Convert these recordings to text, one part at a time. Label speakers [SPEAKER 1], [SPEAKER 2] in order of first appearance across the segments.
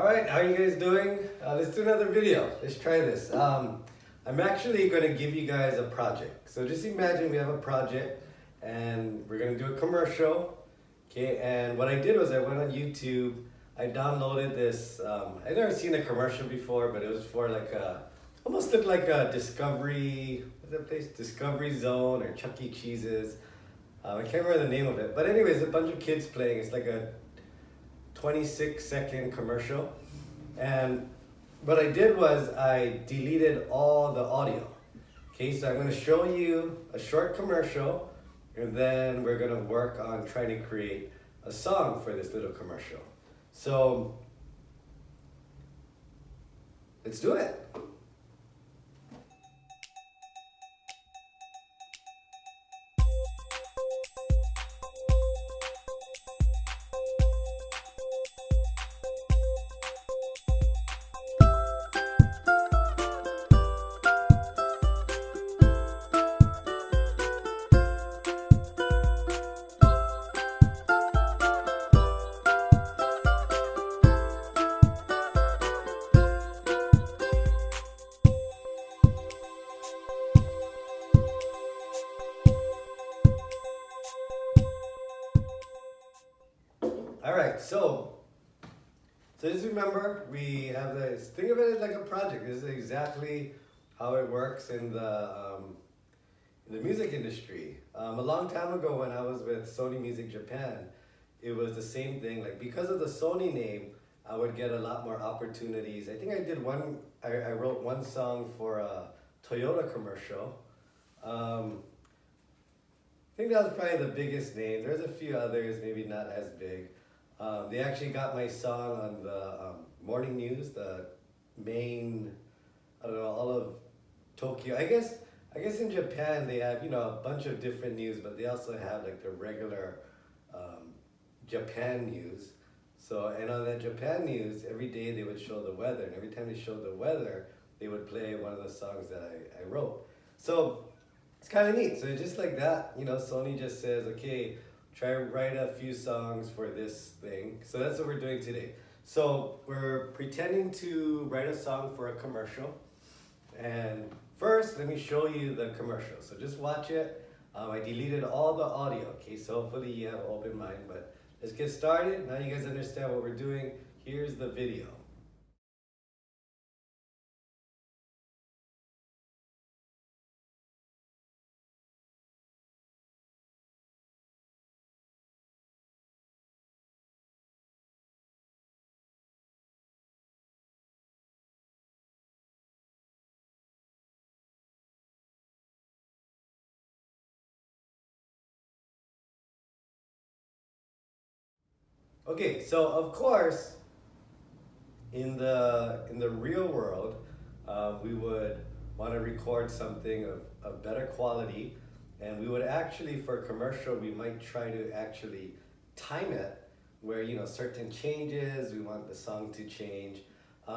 [SPEAKER 1] All right, how are you guys doing? Let's do another video. Let's try this. I'm actually going to give you guys a project. So just imagine we have a project and we're going to do a commercial. Okay, and what I did was I went on YouTube. I downloaded this. I'd never seen a commercial before, but it was for like almost looked like a Discovery, what's that place? Discovery Zone or Chuck E. Cheese's. I can't remember the name of it. But anyways, a bunch of kids playing. It's like a 26-second commercial. And what I did was I deleted all the audio. Okay, so I'm going to show you a short commercial, and then we're going to work on trying to create a song for this little commercial. So let's do it. All right, so just remember, we have this, think of it as like a project. This is exactly how it works in the music industry. A long time ago when I was with Sony Music Japan, it was the same thing. Like because of the Sony name, I would get a lot more opportunities. I think I wrote one song for a Toyota commercial. I think that was probably the biggest name. There's a few others, maybe not as big. They actually got my song on the morning news, the main, I don't know, all of Tokyo. I guess in Japan they have, a bunch of different news, but they also have like the regular Japan news. So, and on that Japan news, every day they would show the weather, and every time they showed the weather, they would play one of the songs that I wrote. So it's kind of neat. So just like that, Sony just says, okay, try to write a few songs for this thing. So that's what we're doing today. So we're pretending to write a song for a commercial. And first, let me show you the commercial. So just watch it. I deleted all the audio, okay? So hopefully you have an open mind, but let's get started. Now you guys understand what we're doing. Here's the video. Okay, so of course, in the real world, we would want to record something of better quality, and we would actually, for a commercial, we might try to actually time it where certain changes, we want the song to change.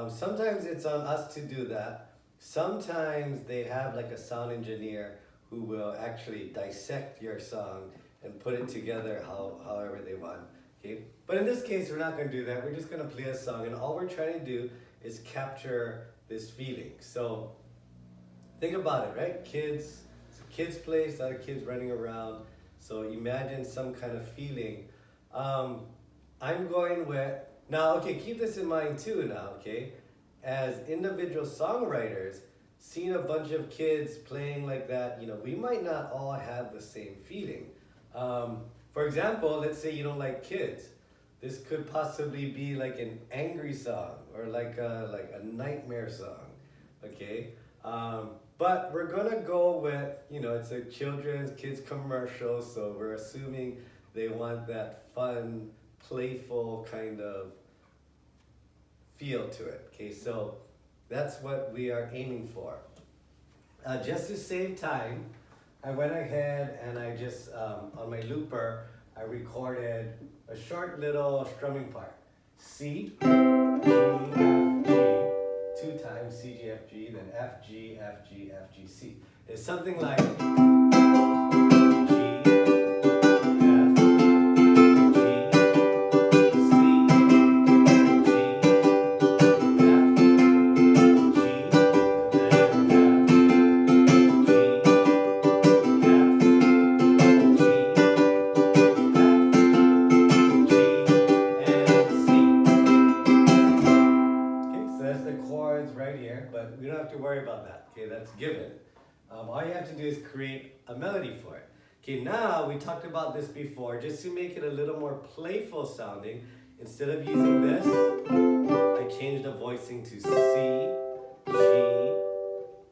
[SPEAKER 1] Sometimes it's on us to do that. Sometimes they have like a sound engineer who will actually dissect your song and put it together however they want. Okay? But in this case, we're not going to do that. We're just going to play a song, and all we're trying to do is capture this feeling. So think about it, right? It's a kid's place, a lot of kids running around. So imagine some kind of feeling. I'm going with, now, okay, keep this in mind too now, okay? As individual songwriters, seeing a bunch of kids playing like that, we might not all have the same feeling. For example, let's say you don't like kids. This could possibly be like an angry song or like a nightmare song, okay? But we're gonna go with, it's a kids commercial, so we're assuming they want that fun, playful kind of feel to it, okay? So that's what we are aiming for. Just to save time, I went ahead and I just, on my looper, I recorded a short little strumming part. C, G, F, G, 2 times C, G, F, G, then F, G, F, G, F, G, C. It's something like G, F, G, C, G, we don't have to worry about that. Okay, that's given. All you have to do is create a melody for it. Okay, now we talked about this before. Just to make it a little more playful sounding, instead of using this, I changed the voicing to C, G,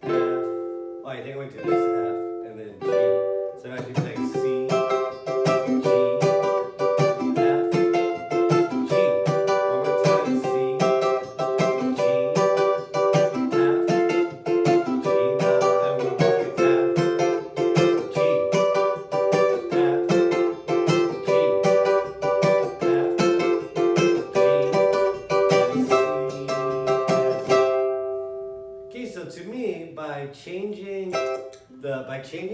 [SPEAKER 1] F. Oh, I think I went to this F and then G. So I'm actually playing C, G, F, G. One more time, C, G, F, G. Now I'm going to play F, G, F, G, F, G, and C, F. Okay, so to me, by changing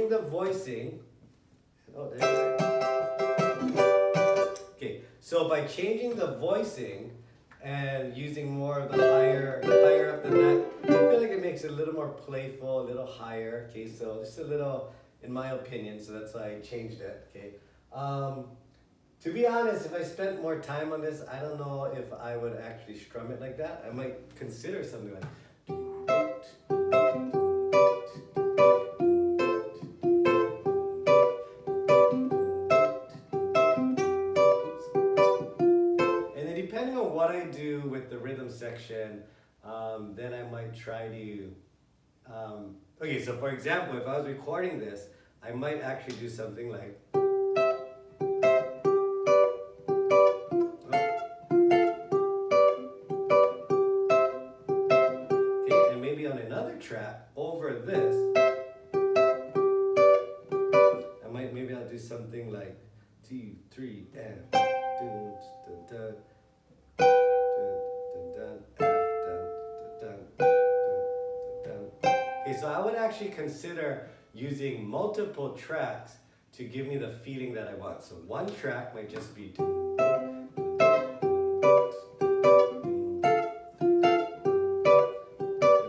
[SPEAKER 1] the voicing, oh, there you go. Okay, so by changing the voicing and using more of the higher up the neck, I feel like it makes it a little more playful, a little higher. Okay, so just a little, in my opinion, so that's why I changed it. Okay, to be honest, if I spent more time on this, I don't know if I would actually strum it like that. I might consider something like. Depending on what I do with the rhythm section, then I might try to, okay, so for example, if I was recording this, I might actually do something like, okay, and maybe on another track over this, maybe I'll do something like 2, 3, and dun, dun, dun. Okay, so I would actually consider using multiple tracks to give me the feeling that I want. So one track might just be. And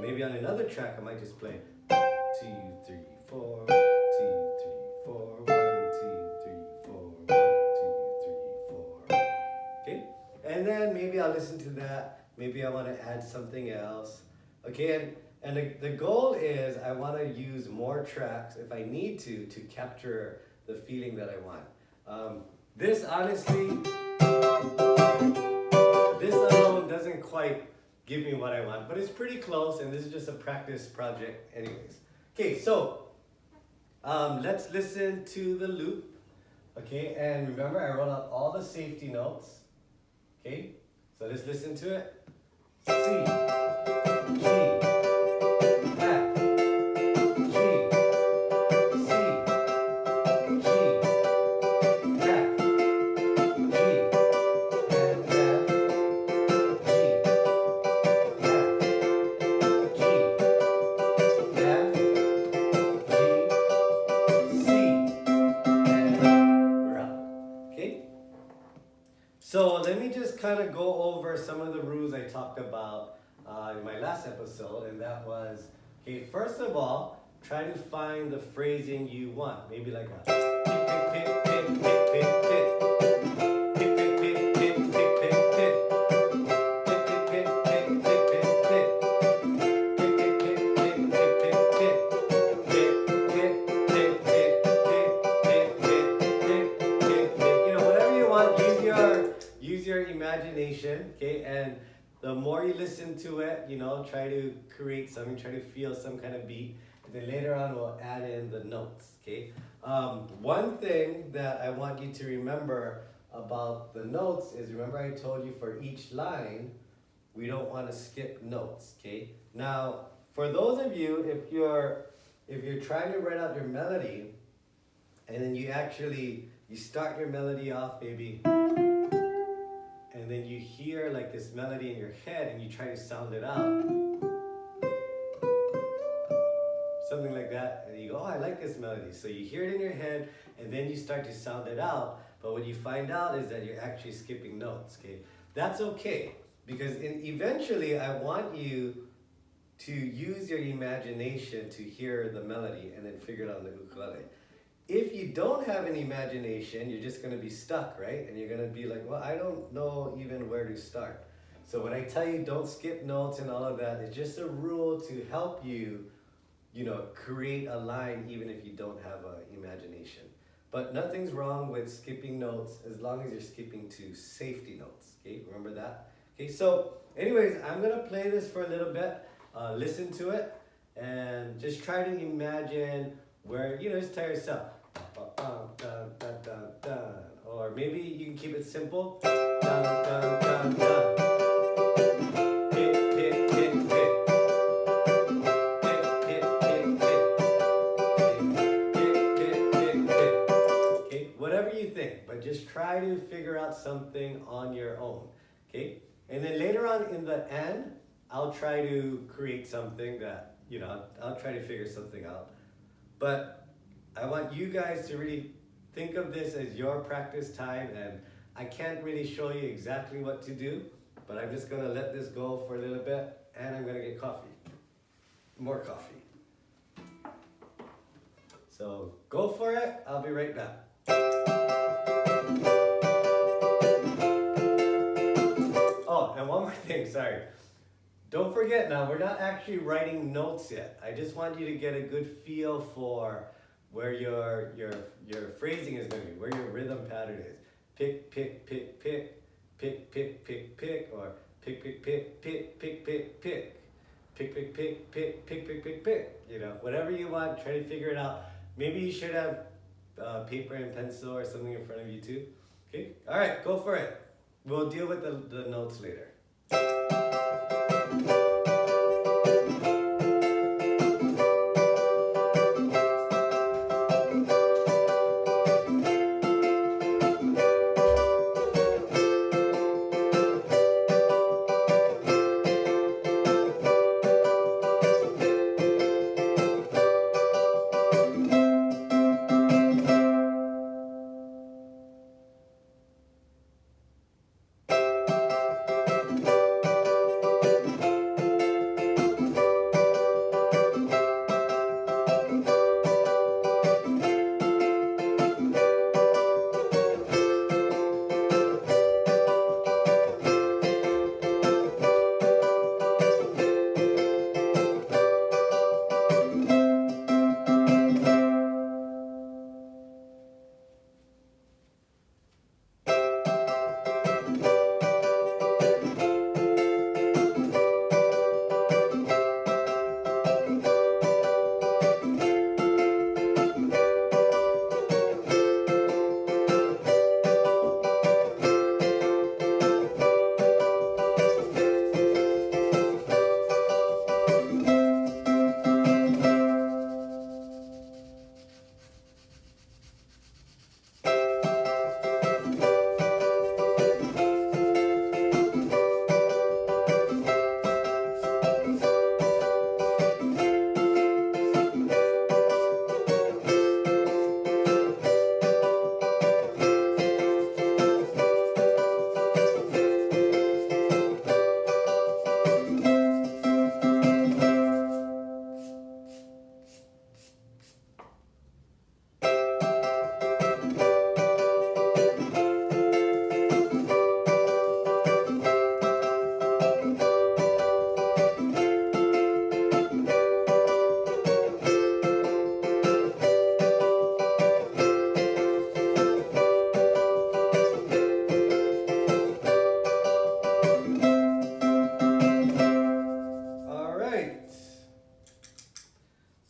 [SPEAKER 1] maybe on another track I might just play 2, 3, 4, 2, 3, 4, 1, 2, 3, 4, 1, 2, 3, 4. Okay? And then maybe I'll listen to that. Maybe I want to add something else. Okay, and the goal is I want to use more tracks if I need to capture the feeling that I want. This honestly, this alone doesn't quite give me what I want, but it's pretty close, and this is just a practice project anyways. Okay, so let's listen to the loop. Okay, and remember I wrote out all the safety notes. Okay, so let's listen to it. C, G, F, G, C, G, F, G, and F, G, F, G, F, G, C, and we're out. Okay? So let me just kind of go over some of the rules I talked about in my last episode, and that was, okay, first of all, try to find the phrasing you want. Maybe like a pit, pit, pit, pit, pit, pit, pit, pit, pit, pit, pit, pit, pit, pit, pit, pit, pit, pit, pit, use your imagination, okay? And the more you listen to it, try to create something, try to feel some kind of beat. And then later on, we'll add in the notes, okay? One thing that I want you to remember about the notes is, remember I told you for each line, we don't want to skip notes, okay? Now, for those of you, if you're trying to write out your melody, and then you start your melody off maybe, and then you hear like this melody in your head and you try to sound it out, something like that, and you go, oh, I like this melody. So you hear it in your head and then you start to sound it out, but what you find out is that you're actually skipping notes, okay? That's okay, because eventually I want you to use your imagination to hear the melody and then figure it out on the ukulele. If you don't have an imagination, you're just going to be stuck, right? And you're going to be like, well, I don't know even where to start. So when I tell you don't skip notes and all of that, it's just a rule to help you, create a line even if you don't have an imagination. But nothing's wrong with skipping notes as long as you're skipping to safety notes. Okay, remember that? Okay, so anyways, I'm gonna play this for a little bit. Listen to it and just try to imagine where, just tell yourself. Or maybe you can keep it simple. Dun, dun, dun, dun. Pick, pick, pick, pick. Pick, pick, pick, pick. Pick, pick, pick, pick. Okay, whatever you think, but just try to figure out something on your own. Okay, and then later on in the end, I'll try to create something that, I'll try to figure something out. But I want you guys to really think of this as your practice time, and I can't really show you exactly what to do, but I'm just gonna let this go for a little bit, and I'm gonna get coffee. More coffee. So go for it, I'll be right back. Oh, and one more thing, sorry. Don't forget now, we're not actually writing notes yet. I just want you to get a good feel for where your phrasing is going to be, where your rhythm pattern is. Pick, pick, pick, pick, pick, pick, pick, pick, or pick, pick, pick, pick, pick, pick, pick, pick, pick, pick, pick, pick, pick, pick, pick. Whatever you want, try to figure it out. Maybe you should have paper and pencil or something in front of you too. Okay, all right, go for it. We'll deal with the notes later.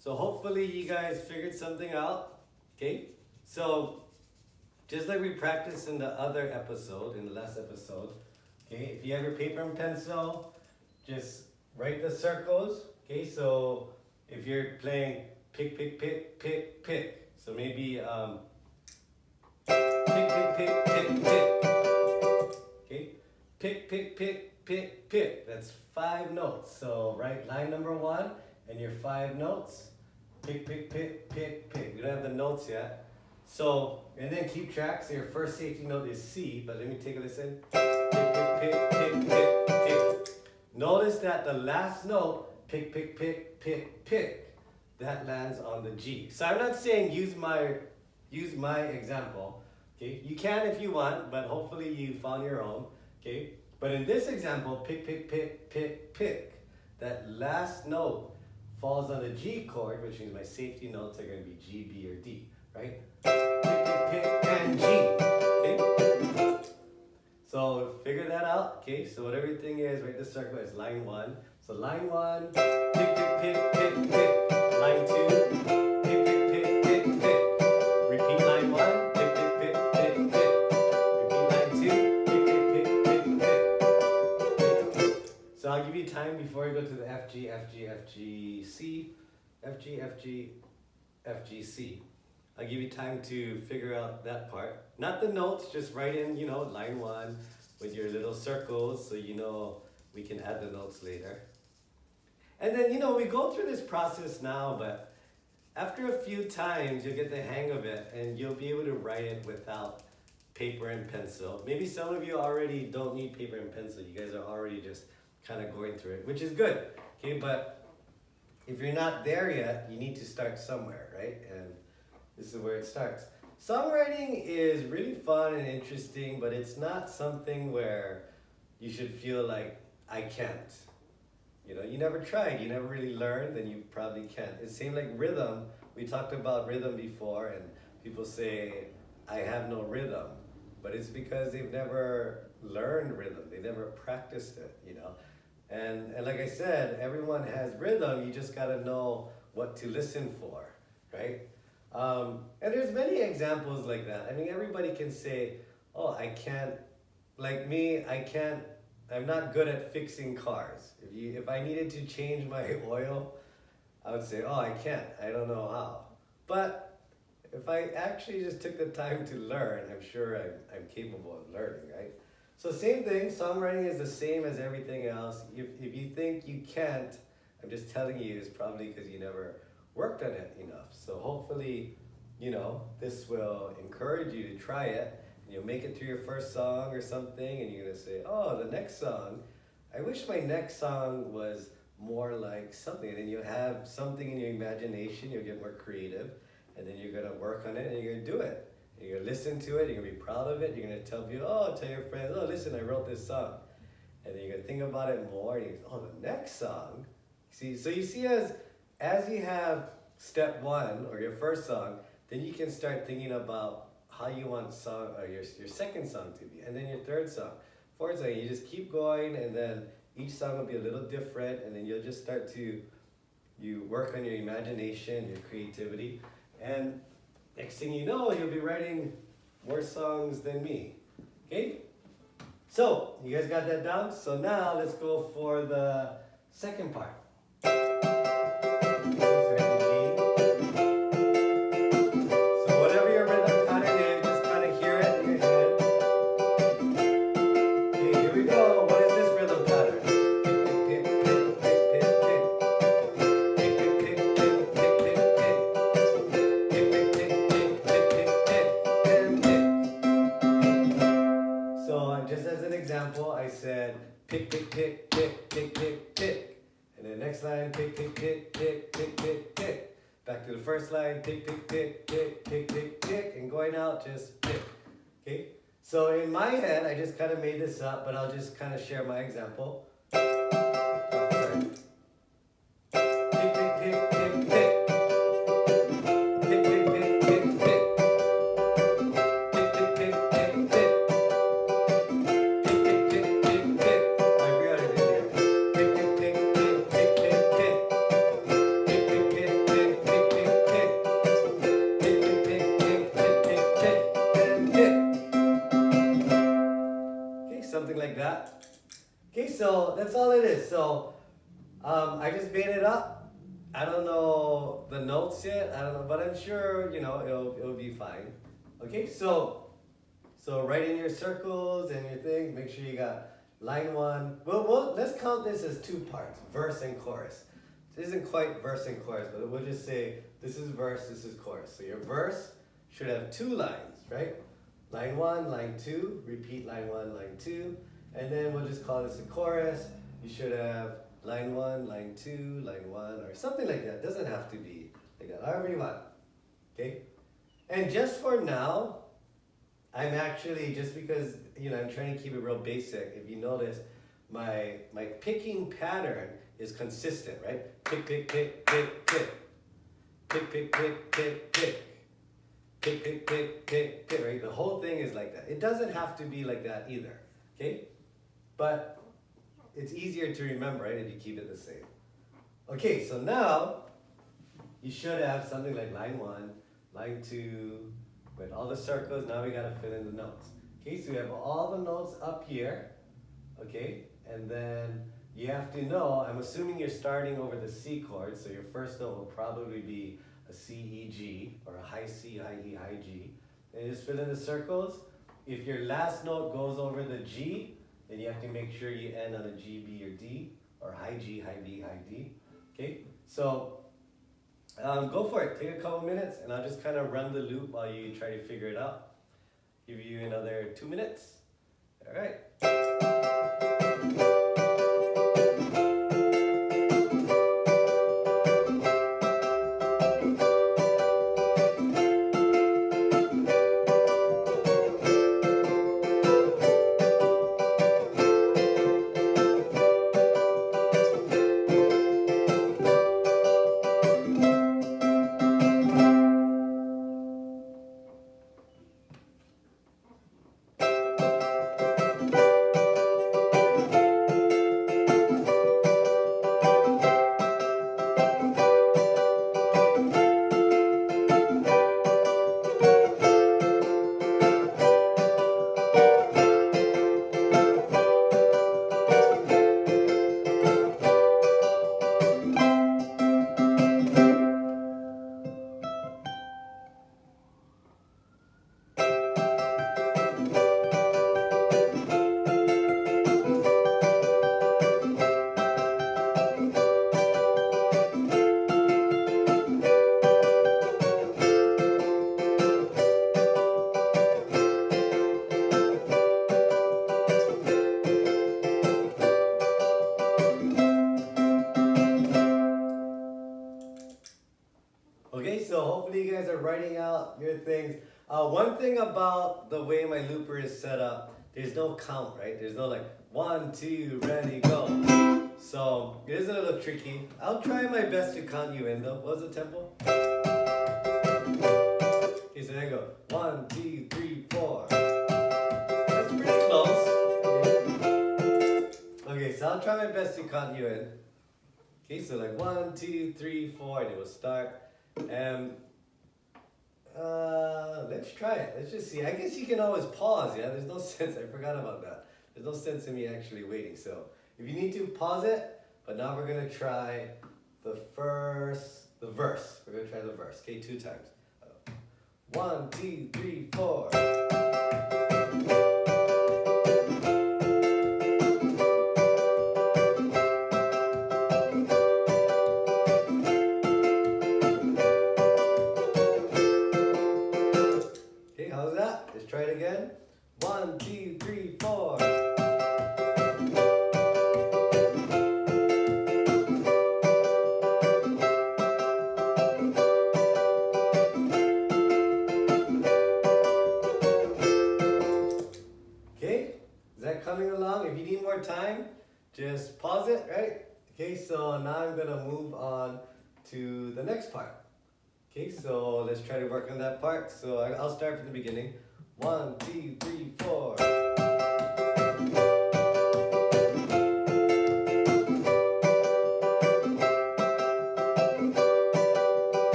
[SPEAKER 1] So hopefully you guys figured something out, okay? So just like we practiced in the other episode, in the last episode, okay? If you have your paper and pencil, just write the circles, okay? So if you're playing pick, pick, pick, pick, pick. So maybe pick, pick, pick, pick, pick. Okay? Pick, pick, pick, pick, pick. That's 5 notes. So write line number 1 and your 5 notes. Pick, pick, pick, pick, pick. We don't have the notes yet. So, and then keep track. So your first safety note is C, but let me take a listen. Pick, pick, pick, pick, pick, pick. Notice that the last note, pick, pick, pick, pick, pick, that lands on the G. So I'm not saying use my example. Okay, you can if you want, but hopefully you found your own. Okay, But in this example, pick, pick, pick, pick, pick, that last note falls on the G chord, which means my safety notes are going to be G, B, or D, right? Pick, pick, pick, and G. Okay? So figure that out. Okay, so what everything is, right? This circle is line 1. So line 1, pick, pick, pick, pick, pick. Line 2, pick, pick, pick, pick, pick. Repeat line 1, pick, pick, pick, pick, pick. Repeat line 2, pick, pick, pick, pick, pick. So I'll give you time before you go to the F, G, F, G, F, G, C, F, G, F, G, F, G, C. I'll give you time to figure out that part. Not the notes, just write in, line 1 with your little circles so we can add the notes later. And then, we go through this process now, but after a few times, you'll get the hang of it and you'll be able to write it without paper and pencil. Maybe some of you already don't need paper and pencil. You guys are already just kind of going through it, which is good. Okay, but if you're not there yet, you need to start somewhere, right? And this is where it starts. Songwriting is really fun and interesting, but it's not something where you should feel like, I can't. You never tried, you never really learned, then you probably can't. It's same like rhythm. We talked about rhythm before, and people say, I have no rhythm. But it's because they've never learned rhythm. They never practiced it, And like I said, everyone has rhythm, you just gotta know what to listen for, right? And there's many examples like that. I mean, everybody can say, oh, I can't, like me, I'm not good at fixing cars. If I needed to change my oil, I would say, oh, I can't, I don't know how. But if I actually just took the time to learn, I'm sure I'm capable of learning, right? So same thing, songwriting is the same as everything else. If you think you can't, I'm just telling you, it's probably because you never worked on it enough. So hopefully, this will encourage you to try it. And you'll make it through your first song or something, and you're gonna say, oh, the next song, I wish my next song was more like something. And then you'll have something in your imagination, you'll get more creative, and then you're gonna work on it and you're gonna do it. And you're gonna listen to it, you're gonna be proud of it, you're gonna tell people, tell your friends, oh, listen, I wrote this song. And then you're gonna think about it more, and you go, oh, the next song. See, so you see as you have step 1 or your first song, then you can start thinking about how you want song or your second song to be, and then your third song, fourth song. You just keep going, and then each song will be a little different, and then you'll just start to work on your imagination, your creativity, and next thing you know, you'll be writing more songs than me. Okay? So you guys got that down? So now let's go for the second part. I said pick, pick, pick, pick, pick, pick, pick. And then next line, pick, pick, pick, pick, pick, pick, pick. Back to the first line, pick, pick, pick, pick, pick, pick, pick. And going out, just pick. Okay? So in my head, I just kind of made this up, but I'll just kind of share my example. Pick, pick, pick, pick, pick. So that's all it is. So I just made it up. I don't know the notes yet. I don't know, but I'm sure it'll be fine. Okay, so write in your circles and your things. Make sure you got line 1. Well, let's count this as 2 parts, verse and chorus. This isn't quite verse and chorus, but we'll just say this is verse, this is chorus. So your verse should have 2 lines, right? Line 1, line 2. Repeat line 1, line 2. And then we'll just call this a chorus. You should have line 1, line 2, line 1, or something like that. It doesn't have to be like that, however you want. Okay? And just for now, I'm actually, just because, I'm trying to keep it real basic. If you notice, my picking pattern is consistent, right? Pick, pick, pick, pick, pick. Pick, pick, pick, pick, pick. Pick, pick, pick, pick, pick, right? The whole thing is like that. It doesn't have to be like that either, okay? But it's easier to remember, right, if you keep it the same. Okay, so now you should have something like line 1, line 2, with all the circles. Now we gotta fill in the notes. Okay, so we have all the notes up here, okay? And then you have to know, I'm assuming you're starting over the C chord, so your first note will probably be a C, E, G, or a high C, high E, high G. And you just fill in the circles. If your last note goes over the G, then you have to make sure you end on a G, B, or D, or high G, high B, high D. Okay, so go for it. Take a couple minutes, and I'll just kind of run the loop while you try to figure it out. Give you another 2 minutes. All right. Okay, so hopefully you guys are writing out your things. One thing about the way my looper is set up, there's no count, right? There's no like 1, 2, ready, go. So it is a little tricky. I'll try my best to count you in though. What was the tempo? Okay, so there you go. 1, 2, 3, 4. That's pretty close. Okay, so I'll try my best to count you in. Okay, so like 1, 2, 3, 4, and it will start. Let's try it. Let's just see. I guess you can always pause, yeah? There's no sense. I forgot about that. There's no sense in me actually waiting. So if you need to, pause it. But now we're going to try the verse. We're going to try the verse. Okay, 2 times. 1, 2, 3, 4. Try it again. 1, 2, 3, 4. Okay, is that coming along? If you need more time, just pause it, right? Okay, so now I'm gonna move on to the next part. Okay, so let's try to work on that part. So I'll start from the beginning. 1, 2, 3, 4.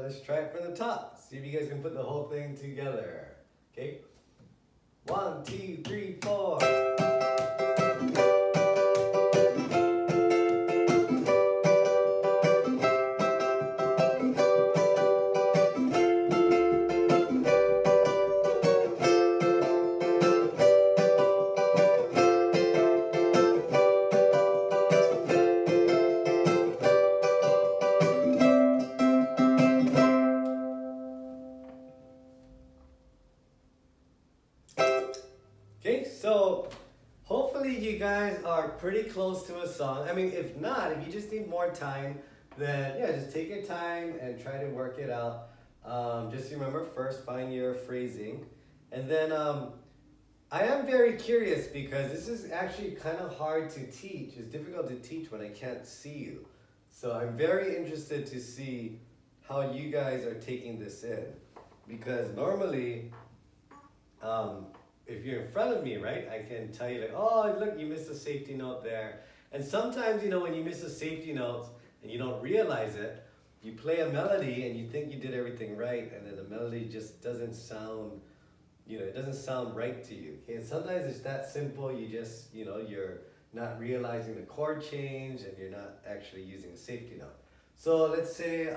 [SPEAKER 1] Let's try it from the top. See if you guys can put the whole thing together. Okay? 1, 2, 3, 4. So hopefully you guys are pretty close to a song. I mean, if not, if you just need more time, then yeah, just take your time and try to work it out. Just remember first, find your phrasing. And then I am very curious because this is actually kind of hard to teach. It's difficult to teach when I can't see you. So I'm very interested to see how you guys are taking this in. Because normally, if you're in front of me, right, I can tell you like, oh, look, you missed a safety note there. And sometimes, when you miss a safety note and you don't realize it, you play a melody and you think you did everything right, and then the melody just doesn't sound, it doesn't sound right to you. Okay, and sometimes it's that simple. You just, you're not realizing the chord change and you're not actually using a safety note. So let's say,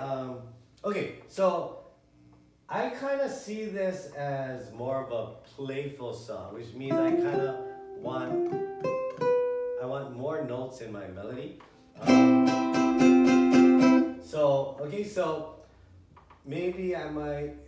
[SPEAKER 1] okay, so I kind of see this as more of a playful song, which means I want more notes in my melody. So maybe I might.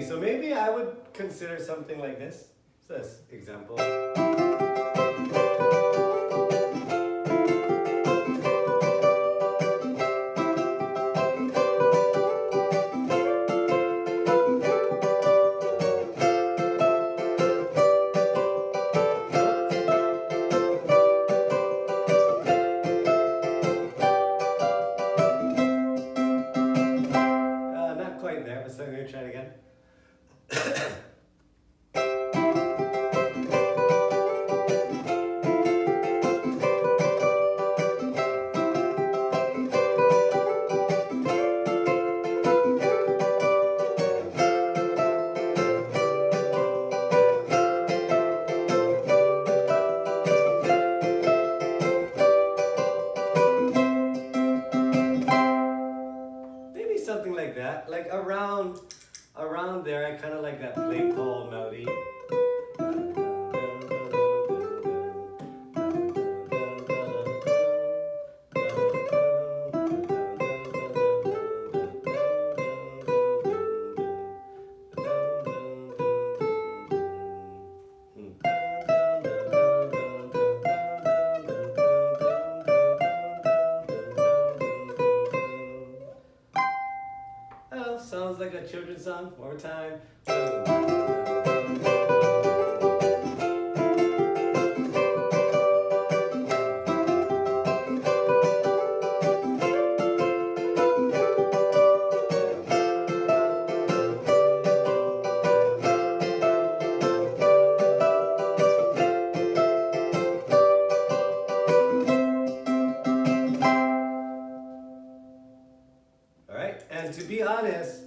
[SPEAKER 1] So maybe I would consider something like this. So this example. Not quite there, but so I'm going to try it again. Maybe something like that, like around there. I kind of like that playful melody. Oh, sounds like a children's song. One more time. All right, and to be honest,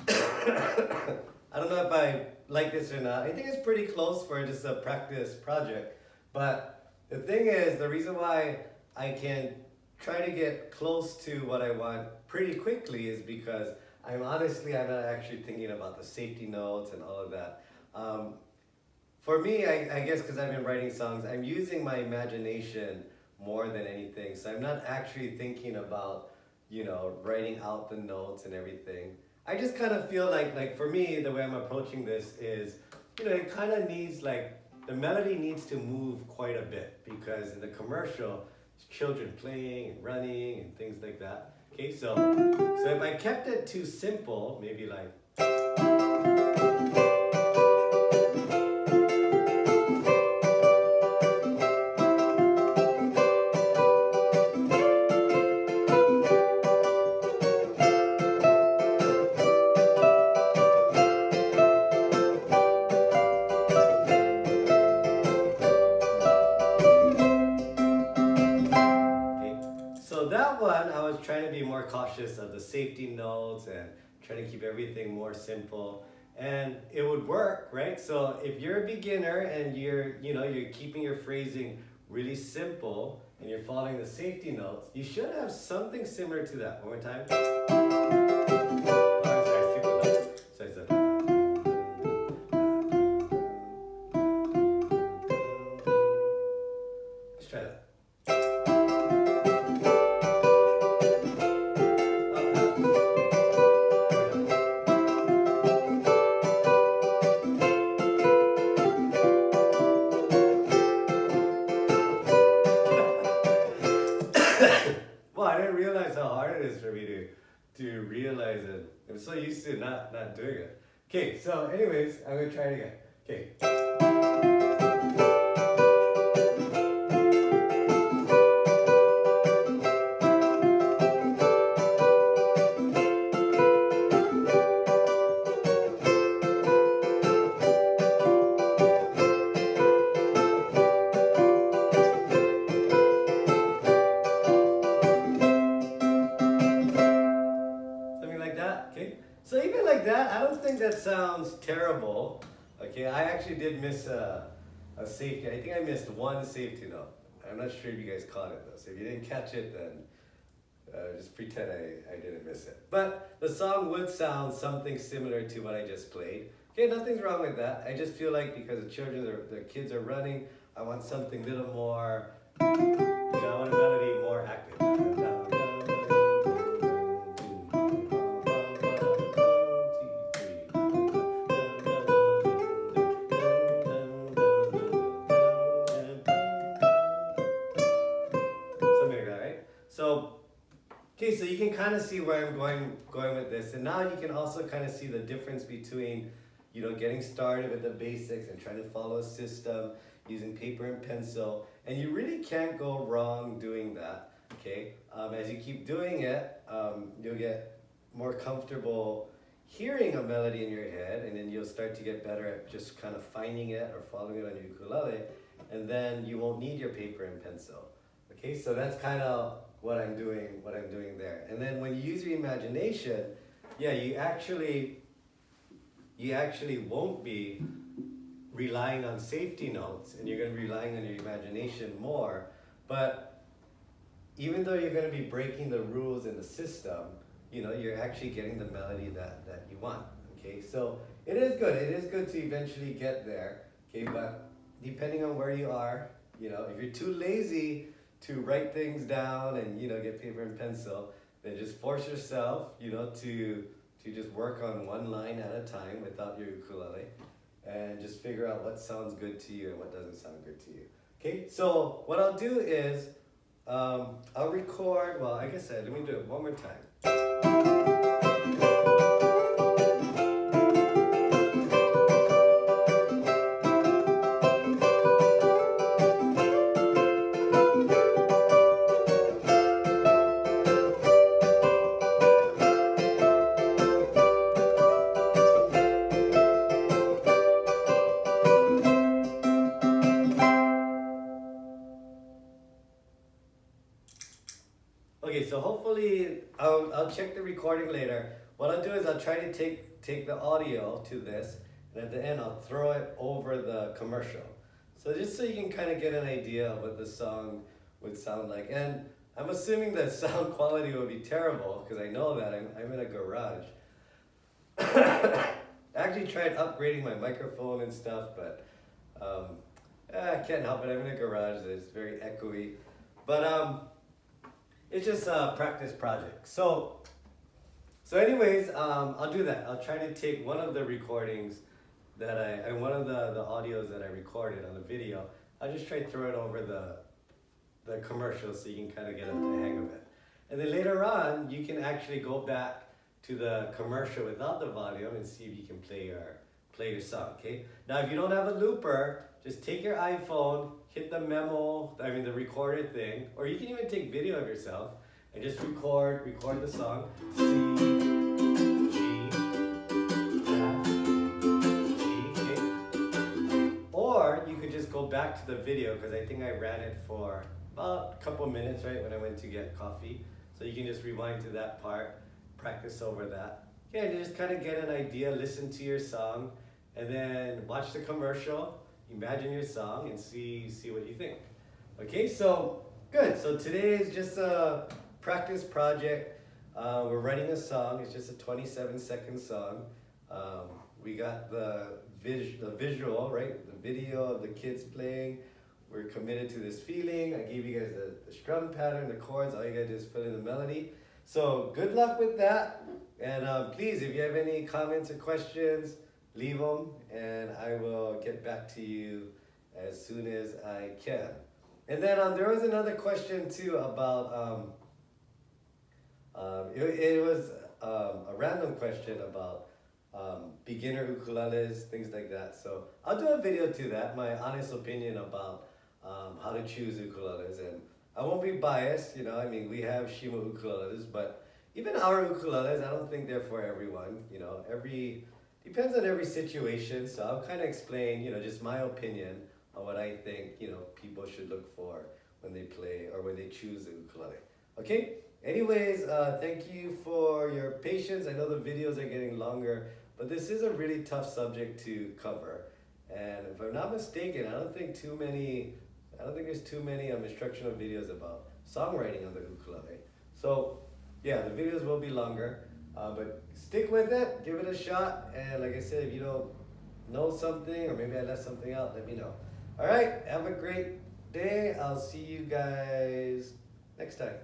[SPEAKER 1] I don't know if I like this or not. I think it's pretty close for just a practice project. But the thing is, the reason why I can try to get close to what I want pretty quickly is because I'm not actually thinking about the safety notes and all of that. For me, I guess because I've been writing songs, I'm using my imagination more than anything. So I'm not actually thinking about, writing out the notes and everything. I just kind of feel like for me, the way I'm approaching this is, it kind of needs the melody needs to move quite a bit because in the commercial, it's children playing and running and things like that. Okay, so if I kept it too simple, maybe like. So that one, I was trying to be more cautious of the safety notes and trying to keep everything more simple. And it would work, right? So if you're a beginner and you're keeping your phrasing really simple, and you're following the safety notes, you should have something similar to that. One more time. Oh, sorry, skip the note. So it's a. Let's try that. Well, I didn't realize how hard it is for me to realize it. I'm so used to not doing it. Okay, so anyways, I'm gonna try it again. Okay. Something like that, okay? So even like that, I don't think that sounds terrible. Okay, I actually did miss a safety. I think I missed one safety note. I'm not sure if you guys caught it though. So if you didn't catch it, then just pretend I didn't miss it. But the song would sound something similar to what I just played. Okay, nothing's wrong with that. I just feel like because the kids are running, I want something a little more, I want a melody more active. Something like that, right? So, okay, so you can kind of see where I'm going with this, and now you can also kind of see the difference between, getting started with the basics and trying to follow a system using paper and pencil, and you really can't go wrong doing that. Okay, as you keep doing it, you'll get more comfortable hearing a melody in your head, and then you'll start to get better at just kind of finding it or following it on your ukulele, and then you won't need your paper and pencil. Okay, so that's kind of what I'm doing there. And then when you use your imagination, yeah, you actually won't be relying on safety notes, and you're going to be relying on your imagination more. But even though you're going to be breaking the rules in the system, you're actually getting the melody that you want. Okay, so it is good. It is good to eventually get there. Okay, but depending on where you are, if you're too lazy to write things down and get paper and pencil, then just force yourself to just work on one line at a time without your ukulele, and just figure out what sounds good to you and what doesn't sound good to you. Okay, so what I'll do is I'll record, well, I guess let me do it one more time. Okay, so hopefully I'll check the recording later. What I'll do is I'll try to take the audio to this, and at the end I'll throw it over the commercial. So just so you can kind of get an idea of what the song would sound like. And I'm assuming the sound quality will be terrible because I know that I'm in a garage. I actually tried upgrading my microphone and stuff, but I can't help it. I'm in a garage that's very echoey. But it's just a practice project. So anyways, I'll do that. I'll try to take one of the recordings and one of the audios that I recorded on the video. I'll just try to throw it over the commercial so you can kind of get the hang of it. And then later on, you can actually go back to the commercial without the volume and see if you can play your song, okay? Now, if you don't have a looper, just take your iPhone, hit the the recorded thing, or you can even take video of yourself and just record the song. C, G, F, G, okay? Or you could just go back to the video because I think I ran it for about a couple minutes, right, when I went to get coffee. So you can just rewind to that part, practice over that. Yeah, and just kind of get an idea, listen to your song, and then watch the commercial, imagine your song, and see what you think. Okay, so Good. So today is just a practice project. We're writing a song. It's just a 27-second song. We got the visual, right? The video of the kids playing. We're committed to this feeling. I gave you guys the strum pattern, the chords. All you gotta do is fill in the melody. So good luck with that. And please, if you have any comments or questions, leave them, and I will get back to you as soon as I can. And then there was another question too about, it was a random question about beginner ukuleles, things like that. So I'll do a video to that, my honest opinion about how to choose ukuleles. And I won't be biased, you know, I mean, we have Shima ukuleles, but even our ukuleles, I don't think they're for everyone, you know, depends on every situation. So I'll kind of explain, you know, just my opinion on what I think, you know, people should look for when they play or when they choose the ukulele. Okay? Anyways, thank you for your patience. I know the videos are getting longer, but this is a really tough subject to cover. And if I'm not mistaken, I don't think there's too many instructional videos about songwriting on the ukulele. So yeah, the videos will be longer, but stick with it, give it a shot. And like I said, if you don't know something or maybe I left something out, let me know. All right, have a great day. I'll see you guys next time.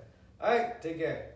[SPEAKER 1] All right, take care.